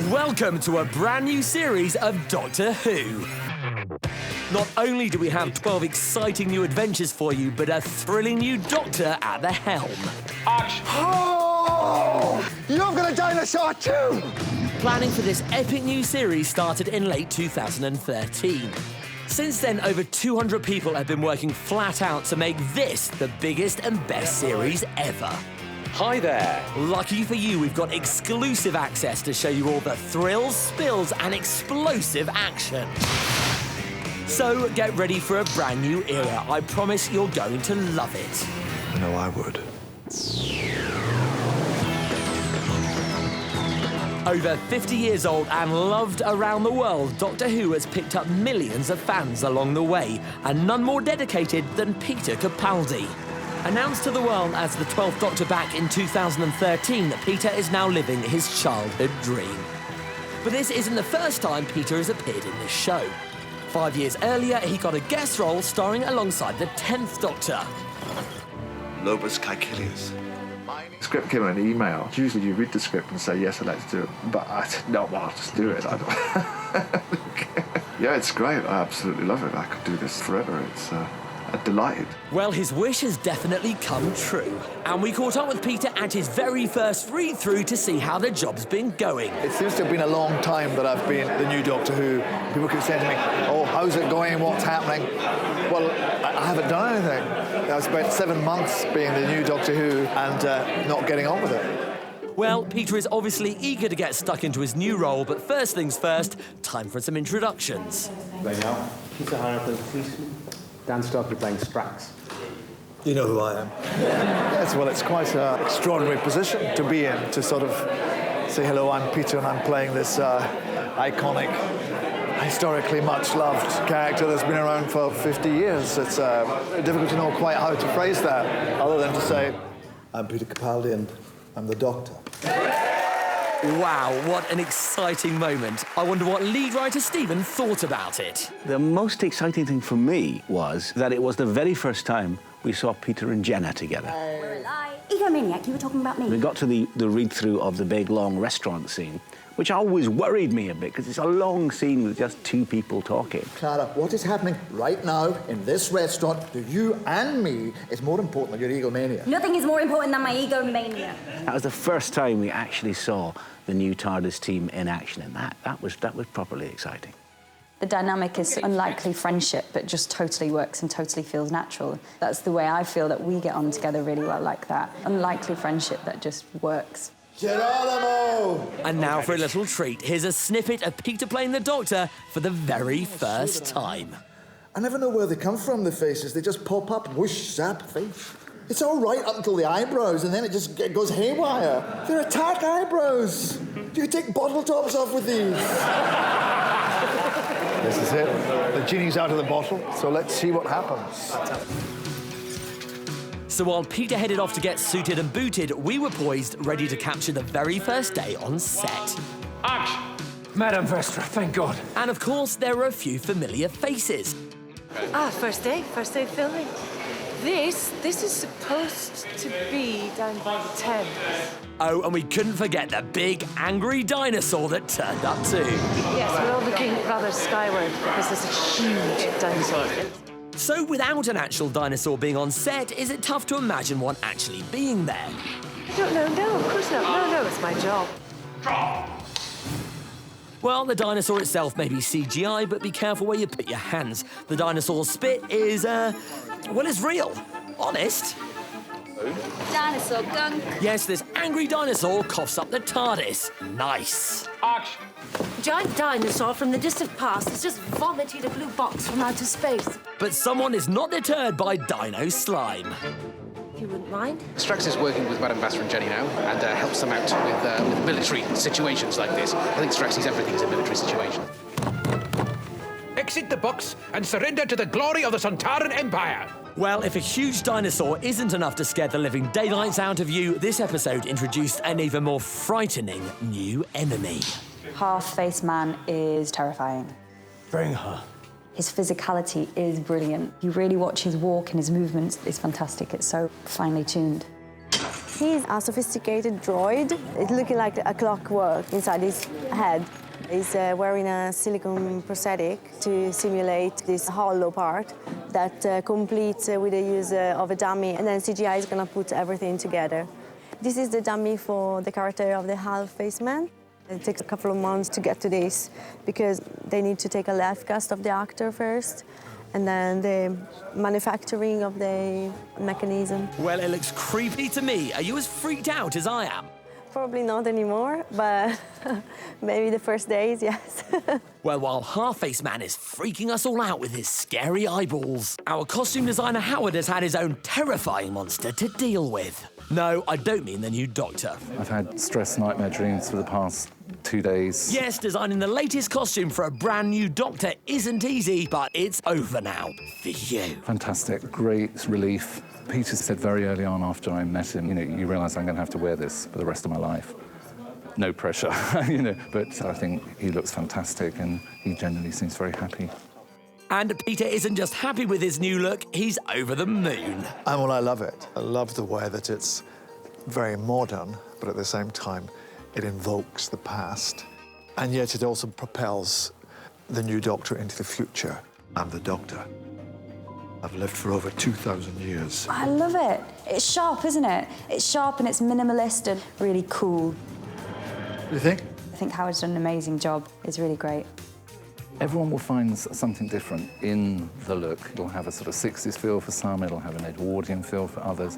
Welcome to a brand new series of Doctor Who. Not only do we have 12 exciting new adventures for you, but a thrilling new Doctor at the helm. Action! Oh! You've got a dinosaur too! Planning for this epic new series started in late 2013. Since then, over 200 people have been working flat out to make this the biggest and best series ever. Hi there. Lucky for you, we've got exclusive access to show you all the thrills, spills, and explosive action. So get ready for a brand new era. I promise you're going to love it. I know I would. Over 50 years old and loved around the world, Doctor Who has picked up millions of fans along the way, and none more dedicated than Peter Capaldi. Announced to the world as the 12th Doctor back in 2013, Peter is now living his childhood dream. But this isn't the first time Peter has appeared in this show. 5 years earlier, he got a guest role starring alongside the 10th Doctor. Lobus Caecilius. The script came in an email. Usually you read the script and say, yes, I'd like to do it. But I said, no, well, I'll just do it. I don't... Yeah, it's great. I absolutely love it. I could do this forever. It's a delight. Well, his wish has definitely come true. And we caught up with Peter at his very first read-through to see how the job's been going. It seems to have been a long time that I've been the new Doctor Who. People keep saying to me, oh, how's it going, what's happening? Well, I haven't done anything. I spent 7 months being the new Doctor Who and not getting on with it. Well, Peter is obviously eager to get stuck into his new role, but first things first, time for some introductions. Right now, Peter Harper, policeman. Dan Stoker playing Strax. You know who I am. Yes, well, it's quite an extraordinary position to be in, to sort of say, hello, I'm Peter and I'm playing this iconic, historically much-loved character that's been around for 50 years. It's difficult to know quite how to phrase that, other than to say, I'm Peter Capaldi and I'm the Doctor. Wow, what an exciting moment. I wonder what lead writer Stephen thought about it. The most exciting thing for me was that it was the very first time we saw Peter and Jenna together. Egomaniac, you were talking about me. We got to the read-through of the big, long restaurant scene, which always worried me a bit, because it's a long scene with just two people talking. Clara, what is happening right now in this restaurant to you and me is more important than your egomania. Nothing is more important than my egomania. That was the first time we actually saw the new TARDIS team in action, and that was properly exciting. The dynamic is unlikely friendship, but just totally works and totally feels natural. That's the way I feel that we get on together really well, like that. Unlikely friendship that just works. Geronimo! And now for a little treat. Here's a snippet of Peter playing the Doctor for the very first time. I never know where they come from, the faces. They just pop up, whoosh, zap, face. It's all right up until the eyebrows, and then it just goes haywire. They're attack eyebrows. Do you take bottle tops off with these? This is it. The genie's out of the bottle, so let's see what happens. So while Peter headed off to get suited and booted, we were poised, ready to capture the very first day on set. Action! Madame Vestra, thank God. And of course, there were a few familiar faces. First day filming. This is supposed to be down by the Thames. Oh, and we couldn't forget the big, angry dinosaur that turned up too. Yes, we're all looking rather skyward because there's a huge dinosaur. So without an actual dinosaur being on set, is it tough to imagine one actually being there? No, of course not. No, it's my job. Well, the dinosaur itself may be CGI, but be careful where you put your hands. The dinosaur's spit is, it's real. Honest. Dinosaur gunk. Yes, this angry dinosaur coughs up the TARDIS. Nice. Action! Giant dinosaur from the distant past has just vomited a blue box from outer space. But someone is not deterred by dino slime. If you wouldn't mind. Strax is working with Madame Vestra and Jenny now and helps them out with military situations like this. I think Strax sees everything as a military situation. Exit the box and surrender to the glory of the Sontaran Empire. Well, if a huge dinosaur isn't enough to scare the living daylights out of you, this episode introduced an even more frightening new enemy. Half-faced man is terrifying. Bring her. His physicality is brilliant. You really watch his walk and his movements. It's fantastic. It's so finely tuned. He's a sophisticated droid. It's looking like a clockwork inside his head. He's wearing a silicone prosthetic to simulate this hollow part that completes with the use of a dummy, and then CGI is going to put everything together. This is the dummy for the character of the half-faced man. It takes a couple of months to get to this because they need to take a live cast of the actor first, and then the manufacturing of the mechanism. Well, it looks creepy to me. Are you as freaked out as I am? Probably not anymore, but maybe the first days, yes. Well, while Half-Faced Man is freaking us all out with his scary eyeballs, our costume designer Howard has had his own terrifying monster to deal with. No, I don't mean the new Doctor. I've had stress nightmare dreams for the past 2 days. Yes, designing the latest costume for a brand new Doctor isn't easy, but it's over now. For you. Fantastic, great relief. Peter said very early on after I met him, you realise I'm going to have to wear this for the rest of my life. No pressure, but I think he looks fantastic and he genuinely seems very happy. And Peter isn't just happy with his new look, he's over the moon. And I love it. I love the way that it's very modern, but at the same time, it invokes the past. And yet it also propels the new Doctor into the future. I'm the Doctor. I've lived for over 2,000 years. I love it. It's sharp, isn't it? It's sharp and it's minimalist and really cool. You think? I think Howard's done an amazing job. It's really great. Everyone will find something different in the look. It'll have a sort of 60s feel for some, it'll have an Edwardian feel for others.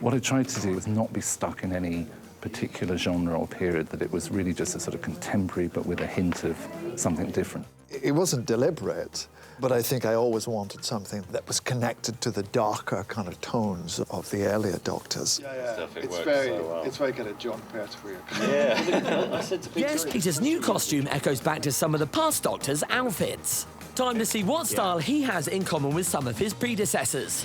What I tried to do was not be stuck in any particular genre or period, that it was really just a sort of contemporary but with a hint of something different. It wasn't deliberate, but I think I always wanted something that was connected to the darker kind of tones of the earlier Doctors. It's very kind of John Pertwee. Yes, Peter's new costume echoes back to some of the past Doctors' outfits. Time to see what style he has in common with some of his predecessors.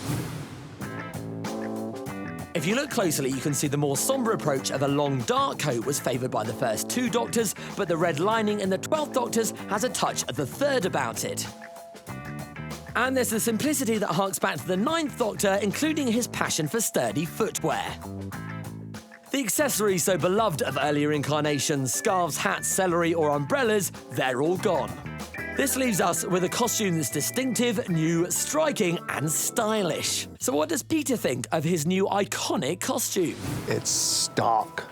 If you look closely, you can see the more sombre approach of a long dark coat was favoured by the first two Doctors, but the red lining in the 12th Doctor's has a touch of the third about it. And there's the simplicity that harks back to the 9th Doctor, including his passion for sturdy footwear. The accessories so beloved of earlier incarnations, scarves, hats, celery or umbrellas, they're all gone. This leaves us with a costume that's distinctive, new, striking and stylish. So what does Peter think of his new iconic costume? It's stark,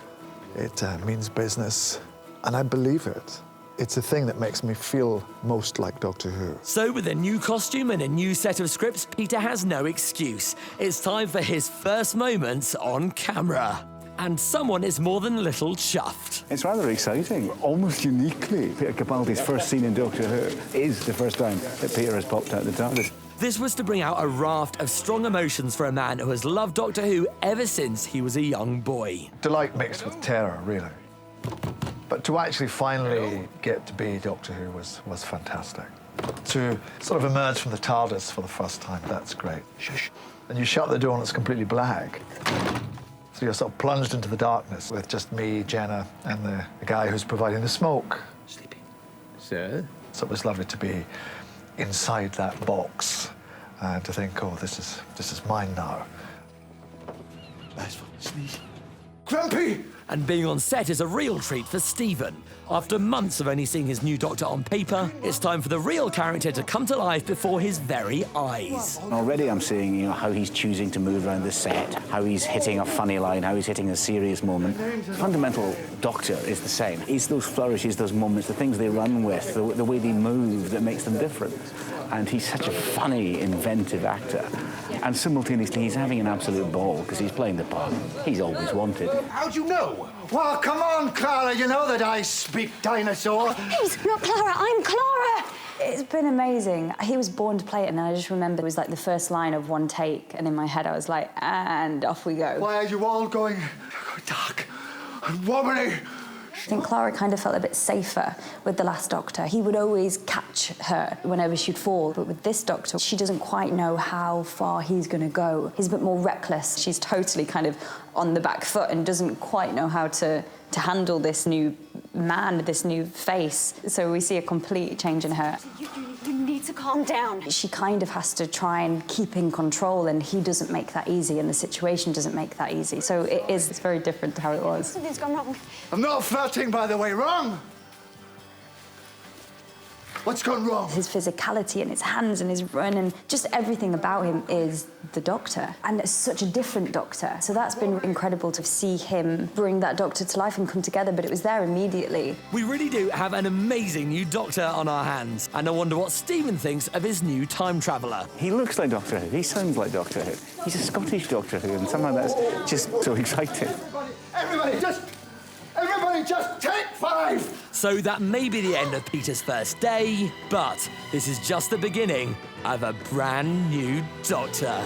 it means business, and I believe it. It's a thing that makes me feel most like Doctor Who. So with a new costume and a new set of scripts, Peter has no excuse. It's time for his first moments on camera. And someone is more than a little chuffed. It's rather exciting. Almost uniquely, Peter Capaldi's first scene in Doctor Who is the first time that Peter has popped out the TARDIS. This was to bring out a raft of strong emotions for a man who has loved Doctor Who ever since he was a young boy. Delight mixed with terror, really. But to actually finally get to be Doctor Who was fantastic. To sort of emerge from the TARDIS for the first time, that's great. Shush. And you shut the door and it's completely black. So you're sort of plunged into the darkness with just me, Jenna, and the guy who's providing the smoke. Sleeping. Sir? So it was lovely to be inside that box and to think, oh, this is mine now. Nice one, sneeze. Grumpy! And being on set is a real treat for Stephen. After months of only seeing his new Doctor on paper, it's time for the real character to come to life before his very eyes. Already I'm seeing, how he's choosing to move around the set, how he's hitting a funny line, how he's hitting a serious moment. The fundamental Doctor is the same. It's those flourishes, those moments, the things they run with, the way they move that makes them different. And he's such a funny, inventive actor. And simultaneously, he's having an absolute ball because he's playing the part he's always wanted. How'd you know? Well, come on, Clara, you know that I speak dinosaur. He's not Clara, I'm Clara! It's been amazing. He was born to play it, and I just remember it was like the first line of one take, and in my head I was like, and off we go. Why are you all going dark and wobbly? I think Clara kind of felt a bit safer with the last Doctor. He would always catch her whenever she'd fall, but with this Doctor, she doesn't quite know how far he's going to go. He's a bit more reckless. She's totally kind of on the back foot and doesn't quite know how to handle this new man, this new face. So we see a complete change in her. You need Peter, calm down. She kind of has to try and keep in control, and he doesn't make that easy, and the situation doesn't make that easy. So it's very different to how it was. Something's gone wrong. I'm not flirting, by the way. Wrong? What's gone wrong? His physicality and his hands and his run and just everything about him is the Doctor. And it's such a different Doctor. So that's been incredible to see him bring that Doctor to life and come together, but it was there immediately. We really do have an amazing new Doctor on our hands. And I wonder what Stephen thinks of his new time traveller. He looks like Doctor Who. He sounds like Doctor Who. He's a Scottish Doctor Who, and somehow that's just so exciting. Everybody just take 5! So that may be the end of Peter's first day, but this is just the beginning of a brand new Doctor.